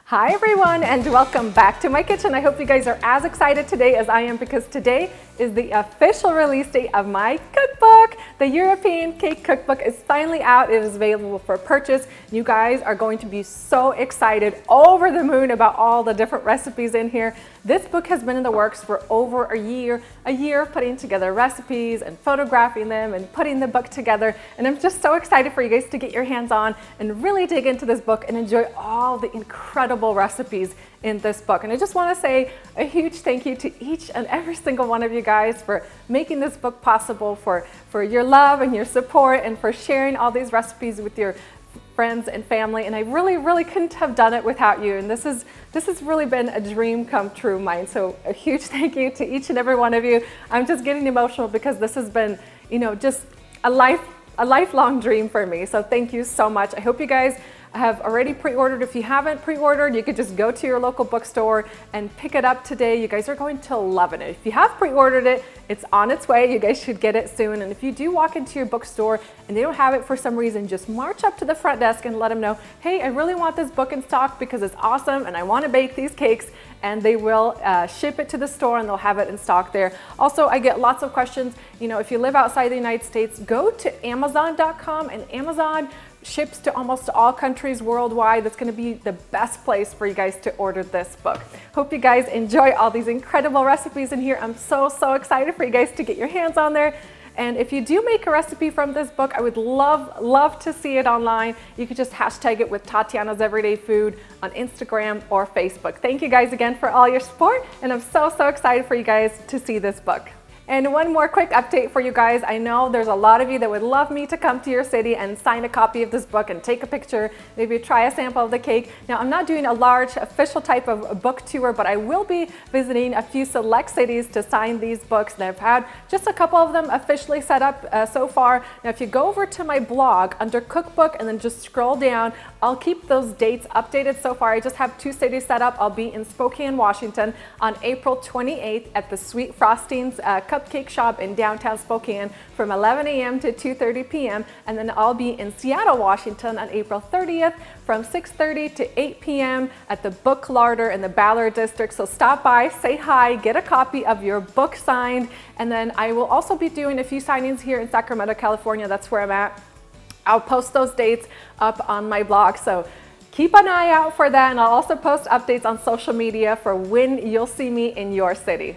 Hi everyone, and welcome back to my kitchen. I hope you guys are as excited today as I am, because today is the official release date of my cookbook. The European Cake Cookbook is finally out. It is available for purchase. You guys are going to be so excited, over the moon about all the different recipes in here. This book has been in the works for over a year of putting together recipes and photographing them and putting the book together. And I'm just so excited for you guys to get your hands on and really dig into this book and enjoy all the incredible recipes in this book. And I just want to say a huge thank you to each and every single one of you guys for making this book possible, for your love and your support, and for sharing all these recipes with your friends and family. And I really couldn't have done it without you. And this has really been a dream come true of mine. So a huge thank you to each and every one of you. I'm just getting emotional because this has been, just a lifelong dream for me. So thank you so much. I hope you guys have already pre-ordered. If you haven't pre-ordered, you could just go to your local bookstore and pick it up today. You guys are going to love it. If you have pre-ordered it, it's on its way. You guys should get it soon. And if you do walk into your bookstore and they don't have it for some reason, just march up to the front desk and let them know, hey, I really want this book in stock because it's awesome and I want to bake these cakes. And they will ship it to the store and they'll have it in stock there. Also, I get lots of questions. If you live outside the United States, go to Amazon.com, and Amazon ships to almost all countries worldwide. That's going to be the best place for you guys to order this book. Hope you guys enjoy all these incredible recipes in here. I'm so excited for you guys to get your hands on there. And if you do make a recipe from this book, I would love to see it online. You could just hashtag it with Tatyana's Everyday Food on Instagram or Facebook. Thank you guys again for all your support, and I'm so excited for you guys to see this book. And one more quick update for you guys. I know there's a lot of you that would love me to come to your city and sign a copy of this book and take a picture, maybe try a sample of the cake. Now, I'm not doing a large official type of book tour, but I will be visiting a few select cities to sign these books. And I've had just a couple of them officially set up so far. Now, if you go over to my blog under Cookbook and then just scroll down, I'll keep those dates updated. So far, I just have 2 cities set up. I'll be in Spokane, Washington on April 28th at the Sweet Frostings Cupcake Shop in downtown Spokane from 11 a.m. to 2:30 p.m. And then I'll be in Seattle, Washington on April 30th from 6:30 to 8 p.m. at the Book Larder in the Ballard District. So stop by, say hi, get a copy of your book signed. And then I will also be doing a few signings here in Sacramento, California. That's where I'm at. I'll post those dates up on my blog. So keep an eye out for that. And I'll also post updates on social media for when you'll see me in your city.